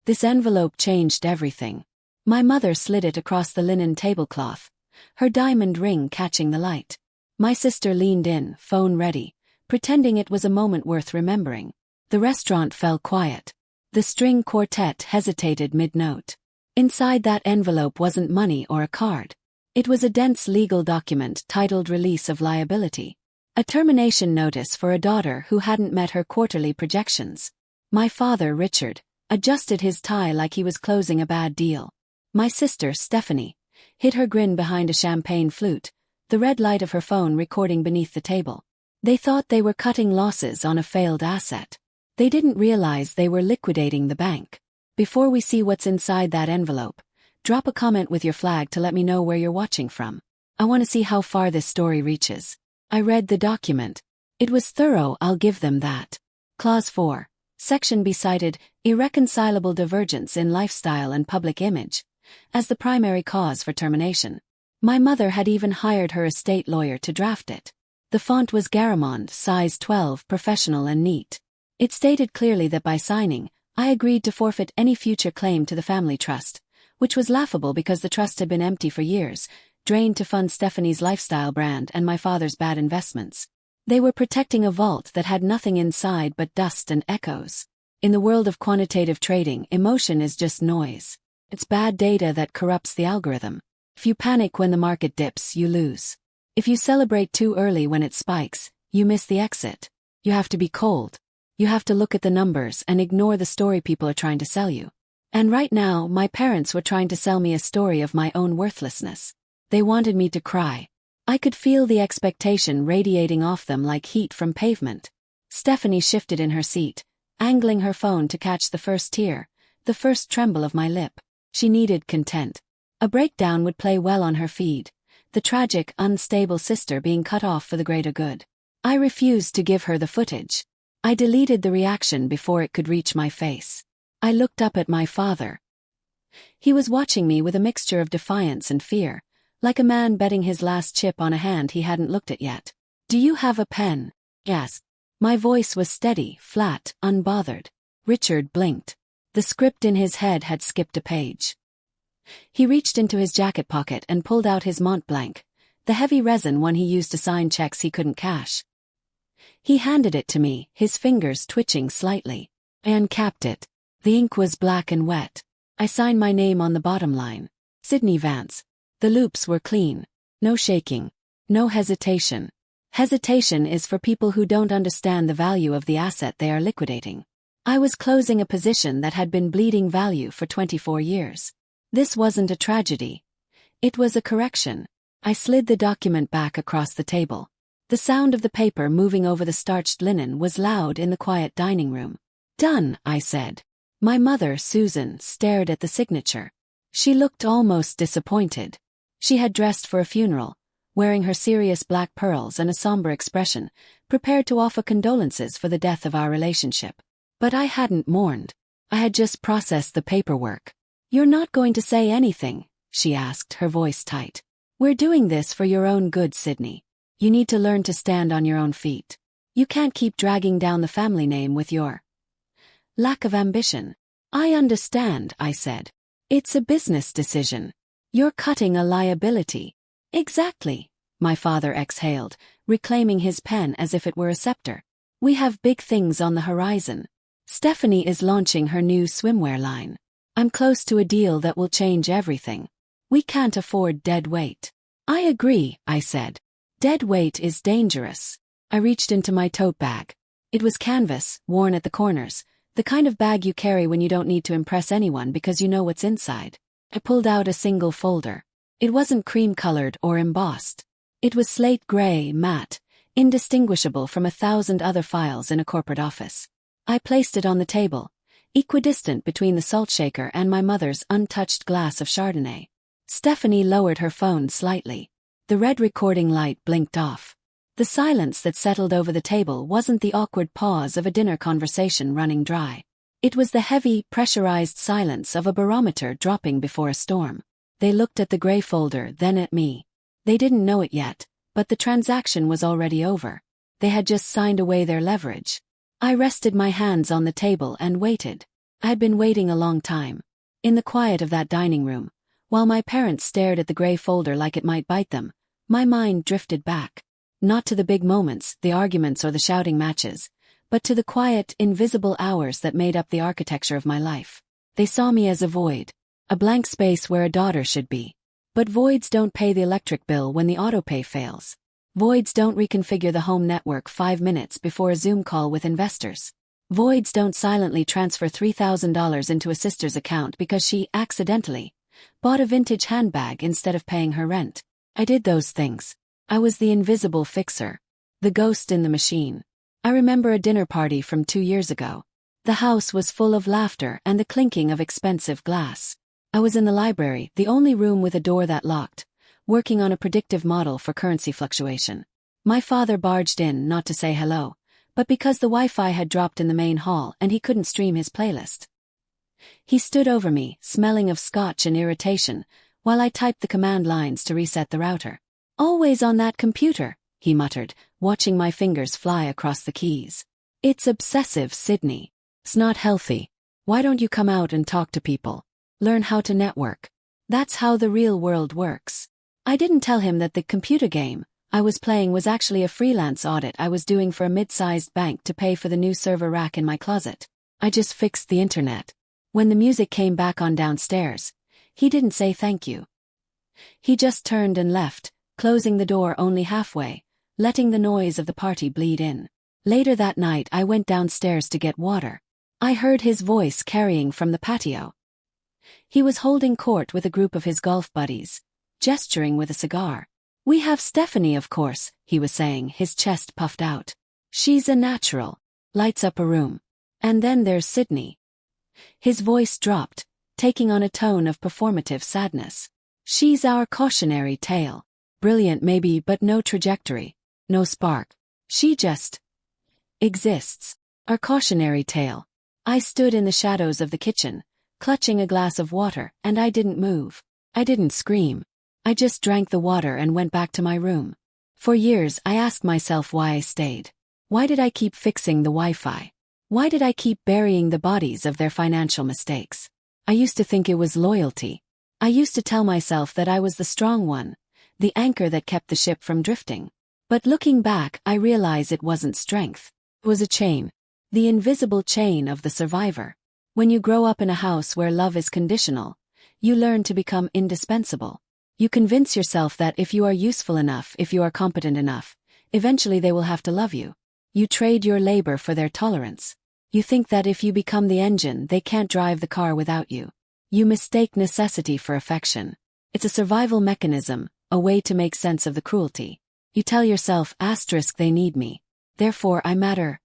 This envelope changed everything. My mother slid it across the linen tablecloth, her diamond ring catching the light. My sister leaned in, phone ready, pretending it was a moment worth remembering. The restaurant fell quiet. The string quartet hesitated mid-note. Inside that envelope wasn't money or a card. It was a dense legal document titled Release of Liability. A termination notice for a daughter who hadn't met her quarterly projections. My father, Richard, adjusted his tie like he was closing a bad deal. My sister, Stephanie, hid her grin behind a champagne flute, the red light of her phone recording beneath the table. They thought they were cutting losses on a failed asset. They didn't realize they were liquidating the bank. Before we see what's inside that envelope, drop a comment with your flag to let me know where you're watching from. I want to see how far this story reaches. I read the document. It was thorough, I'll give them that. Clause 4. Section B cited irreconcilable divergence in lifestyle and public image as the primary cause for termination. My mother had even hired her estate lawyer to draft it. The font was Garamond, size 12, professional and neat. It stated clearly that by signing, I agreed to forfeit any future claim to the family trust, which was laughable because the trust had been empty for years, drained to fund Stephanie's lifestyle brand and my father's bad investments. They were protecting a vault that had nothing inside but dust and echoes. In the world of quantitative trading, emotion is just noise. It's bad data that corrupts the algorithm. If you panic when the market dips, you lose. If you celebrate too early when it spikes, you miss the exit. You have to be cold. You have to look at the numbers and ignore the story people are trying to sell you. And right now, my parents were trying to sell me a story of my own worthlessness. They wanted me to cry. I could feel the expectation radiating off them like heat from pavement. Stephanie shifted in her seat, angling her phone to catch the first tear, the first tremble of my lip. She needed content. A breakdown would play well on her feed, the tragic, unstable sister being cut off for the greater good. I refused to give her the footage. I deleted the reaction before it could reach my face. I looked up at my father. He was watching me with a mixture of defiance and fear, like a man betting his last chip on a hand he hadn't looked at yet. "Do you have a pen?" "Yes." My voice was steady, flat, unbothered. Richard blinked. The script in his head had skipped a page. He reached into his jacket pocket and pulled out his Mont Blanc, the heavy resin one he used to sign checks he couldn't cash. He handed it to me, his fingers twitching slightly. I uncapped it. The ink was black and wet. I signed my name on the bottom line. Sydney Vance. The loops were clean. No shaking. No hesitation. Hesitation is for people who don't understand the value of the asset they are liquidating. I was closing a position that had been bleeding value for 24 years. This wasn't a tragedy. It was a correction. I slid the document back across the table. The sound of the paper moving over the starched linen was loud in the quiet dining room. "Done," I said. My mother, Susan, stared at the signature. She looked almost disappointed. She had dressed for a funeral, wearing her serious black pearls and a somber expression, prepared to offer condolences for the death of our relationship. But I hadn't mourned. I had just processed the paperwork. "You're not going to say anything?" she asked, her voice tight. "We're doing this for your own good, Sydney. You need to learn to stand on your own feet. You can't keep dragging down the family name with your lack of ambition." "I understand," I said. "It's a business decision. You're cutting a liability." "Exactly," my father exhaled, reclaiming his pen as if it were a scepter. "We have big things on the horizon. Stephanie is launching her new swimwear line. I'm close to a deal that will change everything. We can't afford dead weight." "I agree," I said. "Dead weight is dangerous." I reached into my tote bag. It was canvas, worn at the corners, the kind of bag you carry when you don't need to impress anyone because you know what's inside. I pulled out a single folder. It wasn't cream-colored or embossed. It was slate gray, matte, indistinguishable from 1,000 other files in a corporate office. I placed it on the table, equidistant between the salt shaker and my mother's untouched glass of Chardonnay. Stephanie lowered her phone slightly. The red recording light blinked off. The silence that settled over the table wasn't the awkward pause of a dinner conversation running dry. It was the heavy, pressurized silence of a barometer dropping before a storm. They looked at the gray folder, then at me. They didn't know it yet, but the transaction was already over. They had just signed away their leverage. I rested my hands on the table and waited. I had been waiting a long time. In the quiet of that dining room, while my parents stared at the gray folder like it might bite them, my mind drifted back. Not to the big moments, the arguments or the shouting matches, but to the quiet, invisible hours that made up the architecture of my life. They saw me as a void, a blank space where a daughter should be. But voids don't pay the electric bill when the autopay fails. Voids don't reconfigure the home network 5 minutes before a Zoom call with investors. Voids don't silently transfer $3,000 into a sister's account because she, accidentally, bought a vintage handbag instead of paying her rent. I did those things. I was the invisible fixer. The ghost in the machine. I remember a dinner party from 2 years ago. The house was full of laughter and the clinking of expensive glass. I was in the library, the only room with a door that locked, working on a predictive model for currency fluctuation. My father barged in not to say hello, but because the Wi-Fi had dropped in the main hall and he couldn't stream his playlist. He stood over me, smelling of scotch and irritation, while I typed the command lines to reset the router. "Always on that computer," he muttered, watching my fingers fly across the keys. "It's obsessive, Sydney. It's not healthy. Why don't you come out and talk to people? Learn how to network. That's how the real world works." I didn't tell him that the computer game I was playing was actually a freelance audit I was doing for a mid-sized bank to pay for the new server rack in my closet. I just fixed the internet. When the music came back on downstairs, he didn't say thank you. He just turned and left, closing the door only halfway, letting the noise of the party bleed in. Later that night I went downstairs to get water. I heard his voice carrying from the patio. He was holding court with a group of his golf buddies, gesturing with a cigar. "We have Stephanie, of course," he was saying, his chest puffed out. "She's a natural. Lights up a room. And then there's Sydney." His voice dropped, taking on a tone of performative sadness. "She's our cautionary tale. Brilliant maybe, but no trajectory. No spark. She just exists. Our cautionary tale." I stood in the shadows of the kitchen, clutching a glass of water, and I didn't move. I didn't scream. I just drank the water and went back to my room. For years I asked myself why I stayed. Why did I keep fixing the Wi-Fi? Why did I keep burying the bodies of their financial mistakes? I used to think it was loyalty. I used to tell myself that I was the strong one, the anchor that kept the ship from drifting. But looking back, I realize it wasn't strength. It was a chain. The invisible chain of the survivor. When you grow up in a house where love is conditional, you learn to become indispensable. You convince yourself that if you are useful enough, if you are competent enough, eventually they will have to love you. You trade your labor for their tolerance. You think that if you become the engine, they can't drive the car without you. You mistake necessity for affection. It's a survival mechanism, a way to make sense of the cruelty. You tell yourself, asterisk, they need me. Therefore I matter.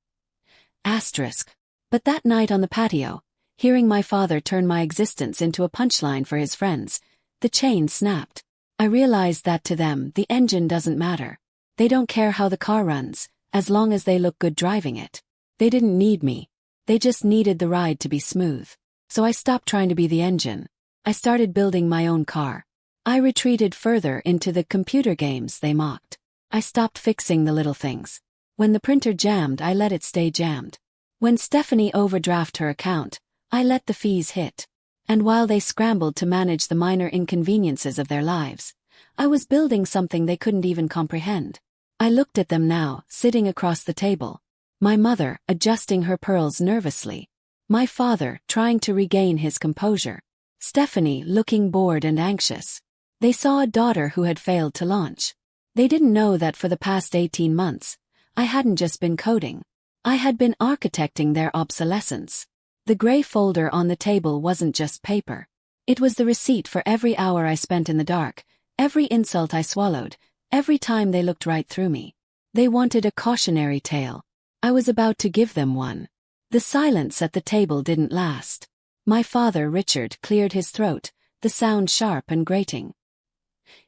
Asterisk. But that night on the patio, hearing my father turn my existence into a punchline for his friends, the chain snapped. I realized that to them, the engine doesn't matter. They don't care how the car runs, as long as they look good driving it. They didn't need me. They just needed the ride to be smooth. So I stopped trying to be the engine. I started building my own car. I retreated further into the computer games they mocked. I stopped fixing the little things. When the printer jammed, I let it stay jammed. When Stephanie overdrafted her account, I let the fees hit. And while they scrambled to manage the minor inconveniences of their lives, I was building something they couldn't even comprehend. I looked at them now, sitting across the table. My mother, adjusting her pearls nervously. My father, trying to regain his composure. Stephanie, looking bored and anxious. They saw a daughter who had failed to launch. They didn't know that for the past 18 months, I hadn't just been coding. I had been architecting their obsolescence. The gray folder on the table wasn't just paper. It was the receipt for every hour I spent in the dark, every insult I swallowed, every time they looked right through me. They wanted a cautionary tale. I was about to give them one. The silence at the table didn't last. My father, Richard, cleared his throat, the sound sharp and grating.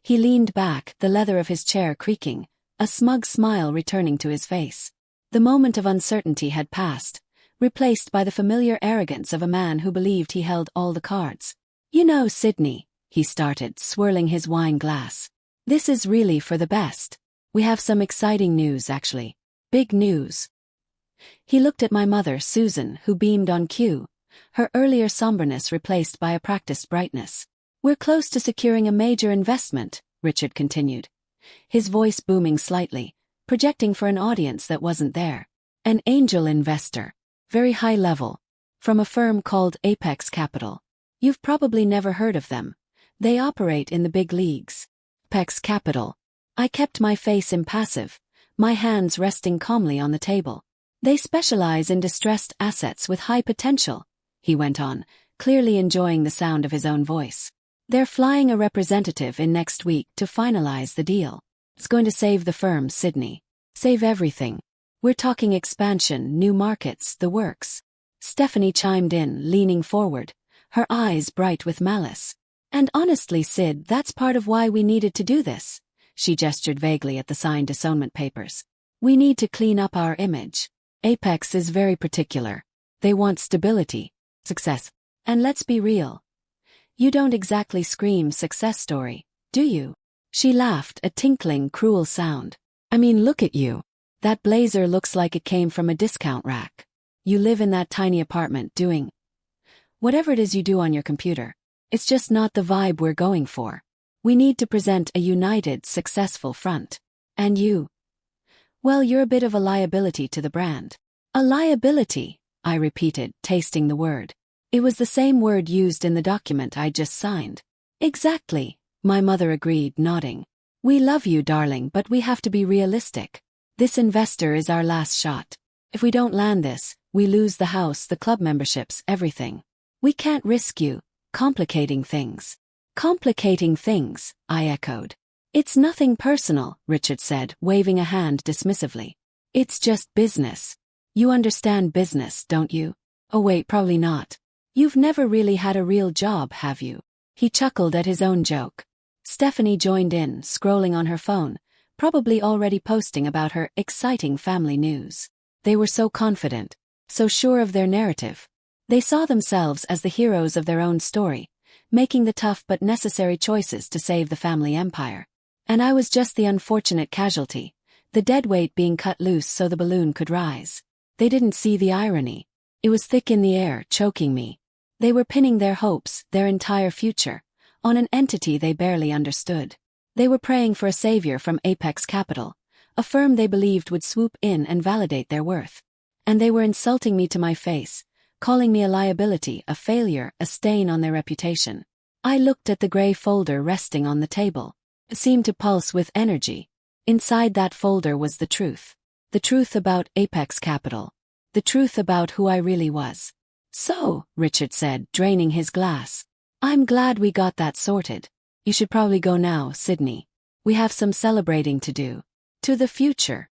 He leaned back, the leather of his chair creaking, a smug smile returning to his face. The moment of uncertainty had passed, replaced by the familiar arrogance of a man who believed he held all the cards. "You know, Sydney," he started, swirling his wine glass. "This is really for the best. We have some exciting news, actually. Big news." He looked at my mother, Susan, who beamed on cue, her earlier somberness replaced by a practiced brightness. "We're close to securing a major investment," Richard continued, his voice booming slightly, projecting for an audience that wasn't there. "An angel investor. Very high level. From a firm called Apex Capital. You've probably never heard of them. They operate in the big leagues." Apex Capital. I kept my face impassive, my hands resting calmly on the table. "They specialize in distressed assets with high potential," he went on, clearly enjoying the sound of his own voice. "They're flying a representative in next week to finalize the deal. It's going to save the firm, Sydney. Save everything. We're talking expansion, new markets, the works." Stephanie chimed in, leaning forward, her eyes bright with malice. "And honestly, Sid, that's part of why we needed to do this." She gestured vaguely at the signed DISOWNMENT papers. "We need to clean up our image. Apex is very particular. They want stability, success. And let's be real. You don't exactly scream success story, do you?" She laughed, a tinkling, cruel sound. "I mean, look at you. That blazer looks like it came from a discount rack. You live in that tiny apartment doing whatever it is you do on your computer. It's just not the vibe we're going for. We need to present a united, successful front. And you? Well, you're a bit of a liability to the brand." "A liability," I repeated, tasting the word. It was the same word used in the document I just signed. "Exactly," my mother agreed, nodding. "We love you, darling, but we have to be realistic. This investor is our last shot. If we don't land this, we lose the house, the club memberships, everything. We can't risk you complicating things." "Complicating things," I echoed. "It's nothing personal," Richard said, waving a hand dismissively. "It's just business. You understand business, don't you? Oh wait, probably not. You've never really had a real job, have you?" He chuckled at his own joke. Stephanie joined in, scrolling on her phone, probably already posting about her exciting family news. They were so confident, so sure of their narrative. They saw themselves as the heroes of their own story, making the tough but necessary choices to save the family empire. And I was just the unfortunate casualty, the deadweight being cut loose so the balloon could rise. They didn't see the irony. It was thick in the air, choking me. They were pinning their hopes, their entire future, on an entity they barely understood. They were praying for a savior from Apex Capital, a firm they believed would swoop in and validate their worth. And they were insulting me to my face, calling me a liability, a failure, a stain on their reputation. I looked at the gray folder resting on the table. It seemed to pulse with energy. Inside that folder was the truth. The truth about Apex Capital. The truth about who I really was. "So," Richard said, draining his glass, "I'm glad we got that sorted. You should probably go now, Sydney. We have some celebrating to do. To the future."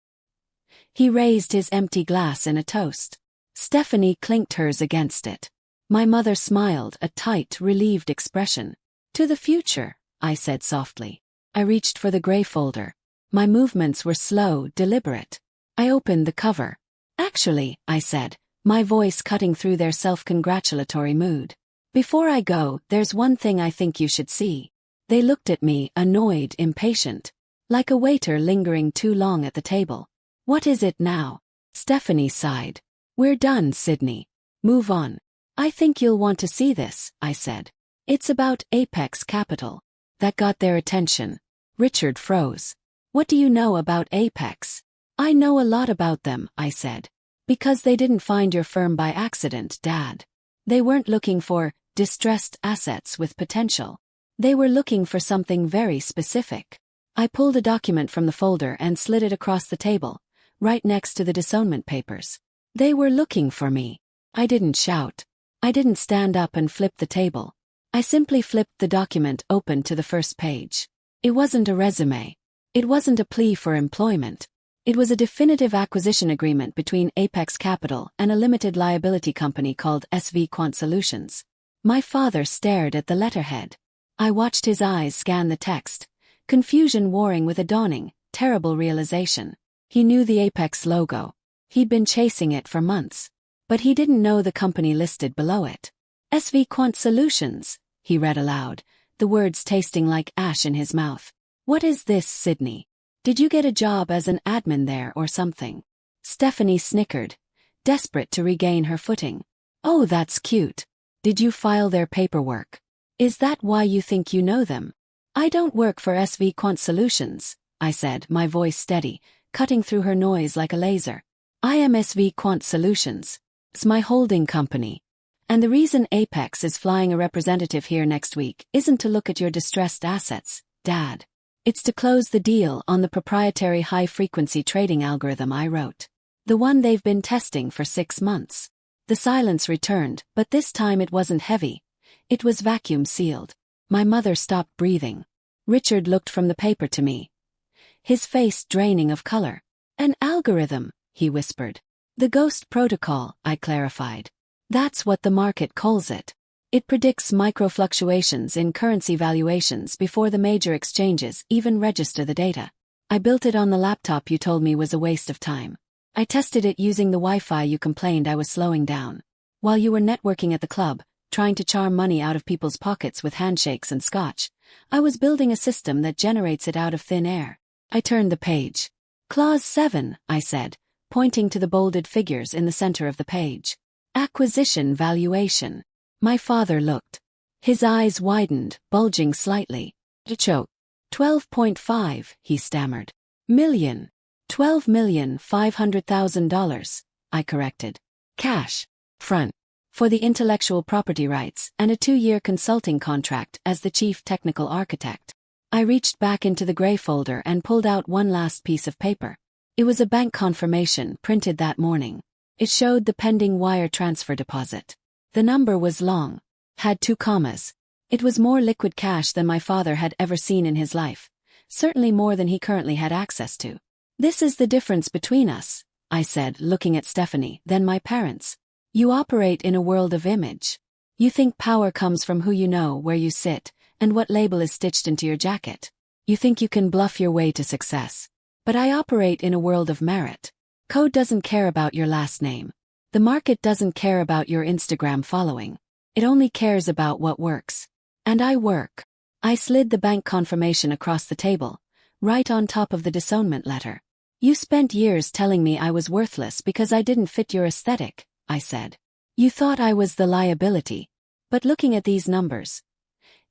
He raised his empty glass in a toast. Stephanie clinked hers against it. My mother smiled, a tight, relieved expression. "To the future," I said softly. I reached for the gray folder. My movements were slow, deliberate. I opened the cover. "Actually," I said, my voice cutting through their self-congratulatory mood. "Before I go, there's one thing I think you should see." They looked at me, annoyed, impatient. Like a waiter lingering too long at the table. "What is it now?" Stephanie sighed. "We're done, Sydney. Move on." "I think you'll want to see this," I said. "It's about Apex Capital." That got their attention. Richard froze. "What do you know about Apex?" "I know a lot about them," I said. "Because they didn't find your firm by accident, Dad. They weren't looking for distressed assets with potential. They were looking for something very specific." I pulled a document from the folder and slid it across the table, right next to the DISOWNMENT papers. "They were looking for me." I didn't shout. I didn't stand up and flip the table. I simply flipped the document open to the first page. It wasn't a resume. It wasn't a plea for employment. It was a definitive acquisition agreement between Apex Capital and a limited liability company called SV Quant Solutions. My father stared at the letterhead. I watched his eyes scan the text, confusion warring with a dawning, terrible realization. He knew the Apex logo. He'd been chasing it for months. But he didn't know the company listed below it. SV Quant Solutions, he read aloud, the words tasting like ash in his mouth. "What is this, Sydney? Did you get a job as an admin there or something?" Stephanie snickered, desperate to regain her footing. Oh, that's cute. Did you file their paperwork? Is that why you think you know them? I don't work for SV Quant Solutions, I said, my voice steady, cutting through her noise like a laser. I am SV Quant Solutions. It's my holding company. And the reason Apex is flying a representative here next week isn't to look at your distressed assets, Dad. It's to close the deal on the proprietary high-frequency trading algorithm I wrote. The one they've been testing for 6 months. The silence returned, but this time it wasn't heavy. It was vacuum-sealed. My mother stopped breathing. Richard looked from the paper to me, his face draining of color. An algorithm, he whispered. The ghost protocol, I clarified. That's what the market calls it. It predicts micro-fluctuations in currency valuations before the major exchanges even register the data. I built it on the laptop you told me was a waste of time. I tested it using the Wi-Fi you complained I was slowing down. While you were networking at the club, trying to charm money out of people's pockets with handshakes and scotch, I was building a system that generates it out of thin air. I turned the page. Clause 7, I said, pointing to the bolded figures in the center of the page. Acquisition valuation. My father looked. His eyes widened, bulging slightly. Choke. 12.5, he stammered. Million. $12,500,000, I corrected. Cash. Front. For the intellectual property rights and a 2-year consulting contract as the chief technical architect. I reached back into the gray folder and pulled out one last piece of paper. It was a bank confirmation printed that morning. It showed the pending wire transfer deposit. The number was long, had 2 commas. It was more liquid cash than my father had ever seen in his life, certainly more than he currently had access to. This is the difference between us, I said, looking at Stephanie, then my parents. You operate in a world of image. You think power comes from who you know, where you sit, and what label is stitched into your jacket. You think you can bluff your way to success. But I operate in a world of merit. Code doesn't care about your last name. The market doesn't care about your Instagram following. It only cares about what works. And I work. I slid the bank confirmation across the table, right on top of the disownment letter. You spent years telling me I was worthless because I didn't fit your aesthetic, I said. You thought I was the liability. But looking at these numbers,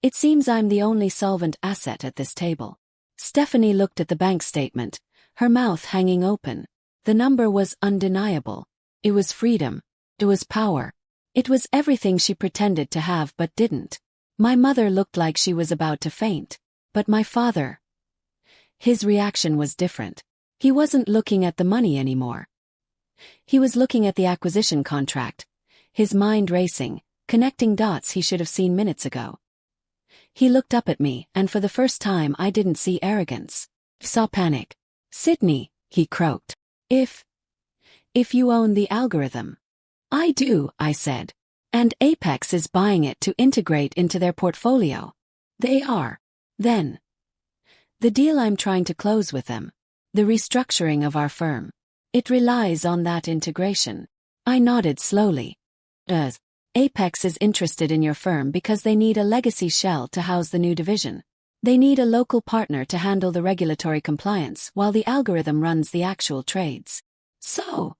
it seems I'm the only solvent asset at this table. Stephanie looked at the bank statement, her mouth hanging open. The number was undeniable. It was freedom. It was power. It was everything she pretended to have but didn't. My mother looked like she was about to faint. But my father, his reaction was different. He wasn't looking at the money anymore. He was looking at the acquisition contract, his mind racing, connecting dots he should have seen minutes ago. He looked up at me, and for the first time I didn't see arrogance. I saw panic. Sydney, he croaked. If you own the algorithm. I do, I said. And Apex is buying it to integrate into their portfolio. They are. Then. The deal I'm trying to close with them. The restructuring of our firm. It relies on that integration. I nodded slowly. Apex is interested in your firm because they need a legacy shell to house the new division. They need a local partner to handle the regulatory compliance while the algorithm runs the actual trades. So,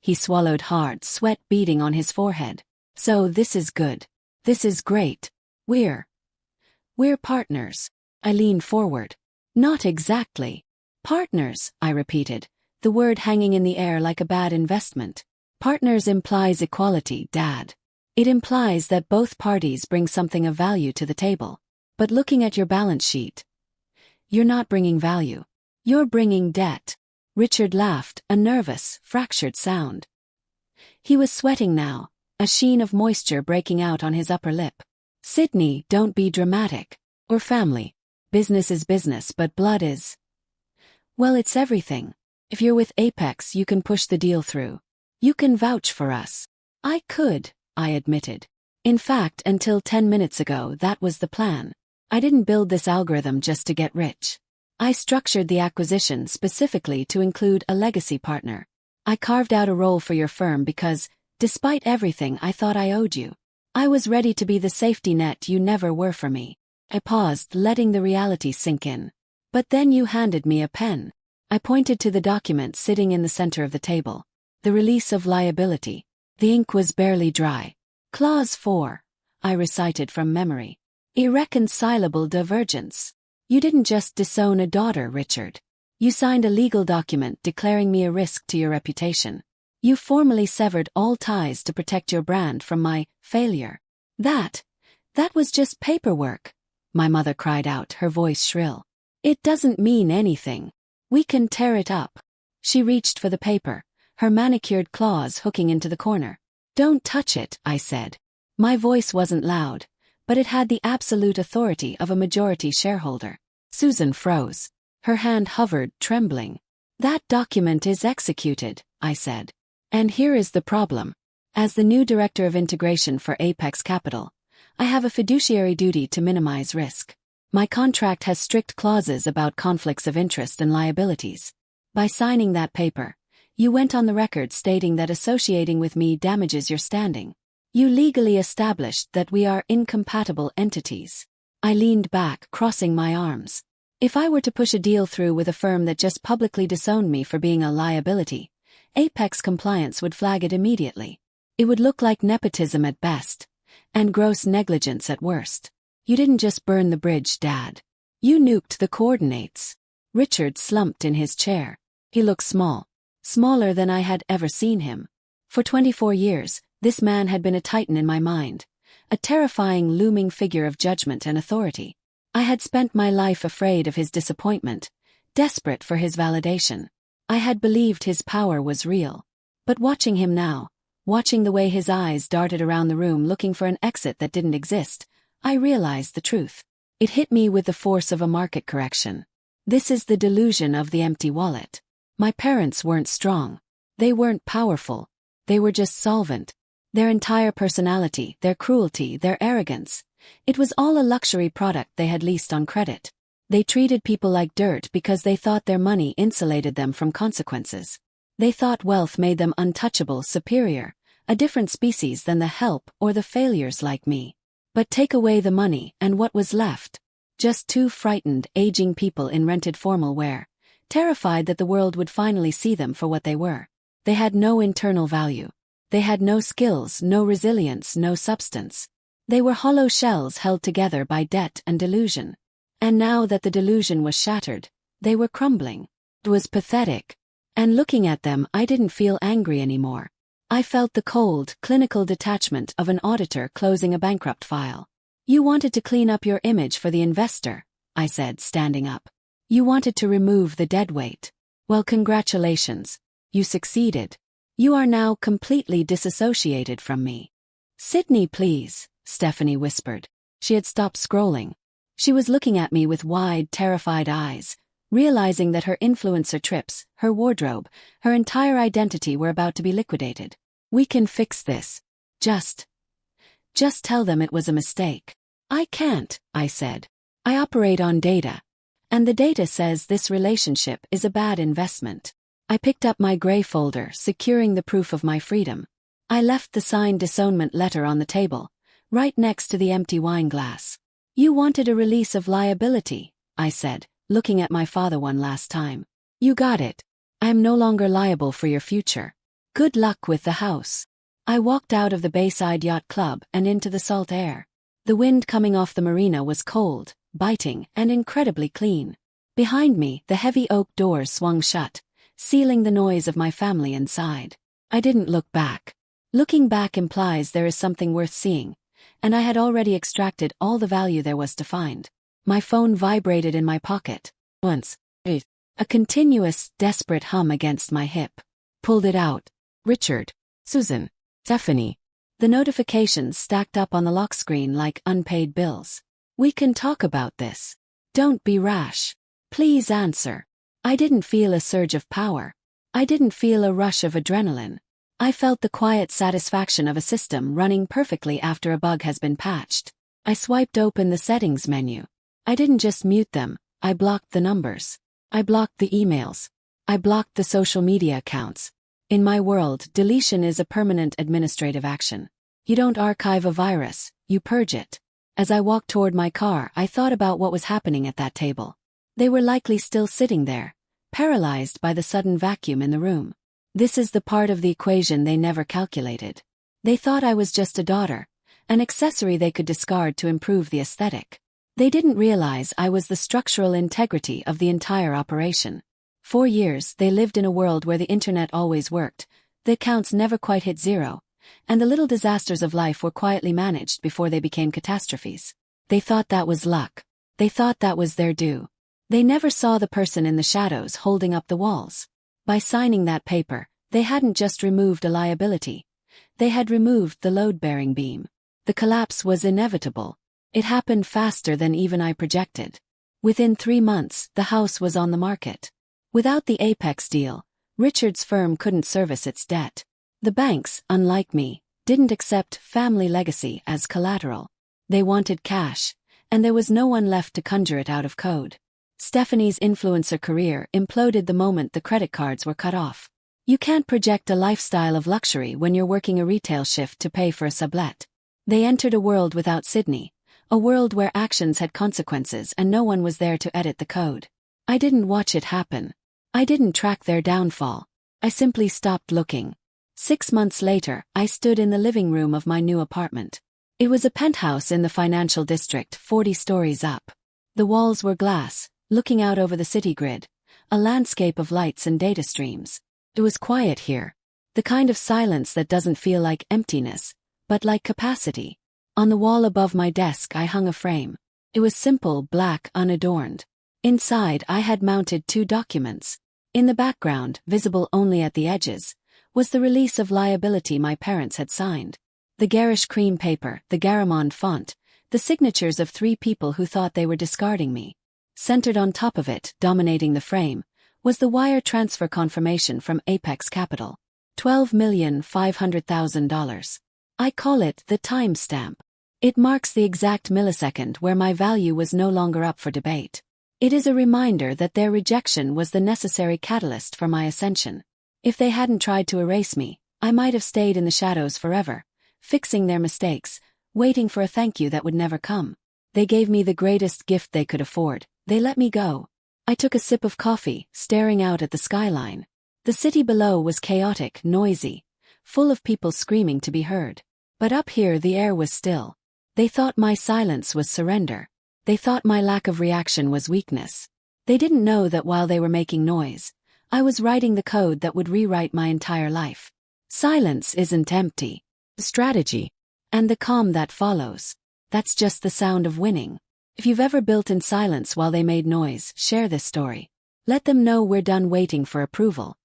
he swallowed hard, sweat beading on his forehead. So this is good. This is great. We're partners. I leaned forward. Not exactly. Partners, I repeated, the word hanging in the air like a bad investment. Partners implies equality, Dad. It implies that both parties bring something of value to the table. But looking at your balance sheet, you're not bringing value. You're bringing debt. Richard laughed, a nervous, fractured sound. He was sweating now, a sheen of moisture breaking out on his upper lip. Sydney, don't be dramatic. Or family. Business is business, but blood is. Well, it's everything. If you're with Apex, you can push the deal through. You can vouch for us. I could, I admitted. In fact, until 10 minutes ago, that was the plan. I didn't build this algorithm just to get rich. I structured the acquisition specifically to include a legacy partner. I carved out a role for your firm because, despite everything I thought I owed you, I was ready to be the safety net you never were for me. I paused, letting the reality sink in. But then you handed me a pen. I pointed to the document sitting in the center of the table. The release of liability. The ink was barely dry. Clause 4, I recited from memory. Irreconcilable divergence. You didn't just disown a daughter, Richard. You signed a legal document declaring me a risk to your reputation. You formally severed all ties to protect your brand from my failure. That was just paperwork, my mother cried out, her voice shrill. It doesn't mean anything. We can tear it up. She reached for the paper, her manicured claws hooking into the corner. Don't touch it, I said. My voice wasn't loud, but it had the absolute authority of a majority shareholder. Susan froze. Her hand hovered, trembling. That document is executed, I said. And here is the problem. As the new director of integration for Apex Capital, I have a fiduciary duty to minimize risk. My contract has strict clauses about conflicts of interest and liabilities. By signing that paper, you went on the record stating that associating with me damages your standing. You legally established that we are incompatible entities. I leaned back, crossing my arms. If I were to push a deal through with a firm that just publicly disowned me for being a liability, Apex Compliance would flag it immediately. It would look like nepotism at best, and gross negligence at worst. You didn't just burn the bridge, Dad. You nuked the coordinates. Richard slumped in his chair. He looked small. Smaller than I had ever seen him. For 24 years, this man had been a titan in my mind, a terrifying looming figure of judgment and authority. I had spent my life afraid of his disappointment, desperate for his validation. I had believed his power was real. But watching him now, watching the way his eyes darted around the room looking for an exit that didn't exist, I realized the truth. It hit me with the force of a market correction. This is the delusion of the empty wallet. My parents weren't strong. They weren't powerful. They were just solvent. Their entire personality, their cruelty, their arrogance. It was all a luxury product they had leased on credit. They treated people like dirt because they thought their money insulated them from consequences. They thought wealth made them untouchable, superior, a different species than the help or the failures like me. But take away the money and what was left? Just two frightened, aging people in rented formal wear, terrified that the world would finally see them for what they were. They had no internal value. They had no skills, no resilience, no substance. They were hollow shells held together by debt and delusion. And now that the delusion was shattered, they were crumbling. It was pathetic. And looking at them, I didn't feel angry anymore. I felt the cold, clinical detachment of an auditor closing a bankrupt file. You wanted to clean up your image for the investor, I said, standing up. You wanted to remove the deadweight. Well, congratulations. You succeeded. You are now completely disassociated from me. Sydney, please, Stephanie whispered. She had stopped scrolling. She was looking at me with wide, terrified eyes, realizing that her influencer trips, her wardrobe, her entire identity were about to be liquidated. We can fix this. Just tell them it was a mistake. I can't, I said. I operate on data. And the data says this relationship is a bad investment. I picked up my gray folder, securing the proof of my freedom. I left the signed disownment letter on the table, right next to the empty wine glass. You wanted a release of liability, I said, looking at my father one last time. You got it. I am no longer liable for your future. Good luck with the house. I walked out of the Bayside Yacht Club and into the salt air. The wind coming off the marina was cold, biting, and incredibly clean. Behind me, the heavy oak doors swung shut, sealing the noise of my family inside. I didn't look back. Looking back implies there is something worth seeing, and I had already extracted all the value there was to find. My phone vibrated in my pocket. Once. A continuous, desperate hum against my hip. Pulled it out. Richard. Susan. Stephanie. The notifications stacked up on the lock screen like unpaid bills. We can talk about this. Don't be rash. Please answer. I didn't feel a surge of power. I didn't feel a rush of adrenaline. I felt the quiet satisfaction of a system running perfectly after a bug has been patched. I swiped open the settings menu. I didn't just mute them, I blocked the numbers. I blocked the emails. I blocked the social media accounts. In my world, deletion is a permanent administrative action. You don't archive a virus, you purge it. As I walked toward my car, I thought about what was happening at that table. They were likely still sitting there, paralyzed by the sudden vacuum in the room. This is the part of the equation they never calculated. They thought I was just a daughter, an accessory they could discard to improve the aesthetic. They didn't realize I was the structural integrity of the entire operation. 4 years, they lived in a world where the internet always worked, the accounts never quite hit zero, and the little disasters of life were quietly managed before they became catastrophes. They thought that was luck. They thought that was their due. They never saw the person in the shadows holding up the walls. By signing that paper, they hadn't just removed a liability. They had removed the load-bearing beam. The collapse was inevitable. It happened faster than even I projected. Within 3 months, the house was on the market. Without the Apex deal, Richard's firm couldn't service its debt. The banks, unlike me, didn't accept family legacy as collateral. They wanted cash, and there was no one left to conjure it out of code. Stephanie's influencer career imploded the moment the credit cards were cut off. You can't project a lifestyle of luxury when you're working a retail shift to pay for a sublet. They entered a world without Sydney, a world where actions had consequences and no one was there to edit the code. I didn't watch it happen. I didn't track their downfall. I simply stopped looking. 6 months later, I stood in the living room of my new apartment. It was a penthouse in the financial district, 40 stories up. The walls were glass, looking out over the city grid, a landscape of lights and data streams. It was quiet here. The kind of silence that doesn't feel like emptiness, but like capacity. On the wall above my desk I hung a frame. It was simple, black, unadorned. Inside I had mounted 2 documents. In the background, visible only at the edges, was the release of liability my parents had signed. The garish cream paper, the Garamond font, the signatures of 3 people who thought they were discarding me. Centered on top of it, dominating the frame, was the wire transfer confirmation from Apex Capital. $12,500,000. I call it the timestamp. It marks the exact millisecond where my value was no longer up for debate. It is a reminder that their rejection was the necessary catalyst for my ascension. If they hadn't tried to erase me, I might have stayed in the shadows forever, fixing their mistakes, waiting for a thank you that would never come. They gave me the greatest gift they could afford. They let me go. I took a sip of coffee, staring out at the skyline. The city below was chaotic, noisy, full of people screaming to be heard. But up here the air was still. They thought my silence was surrender. They thought my lack of reaction was weakness. They didn't know that while they were making noise, I was writing the code that would rewrite my entire life. Silence isn't empty. Strategy. And the calm that follows. That's just the sound of winning. If you've ever built in silence while they made noise, share this story. Let them know we're done waiting for approval.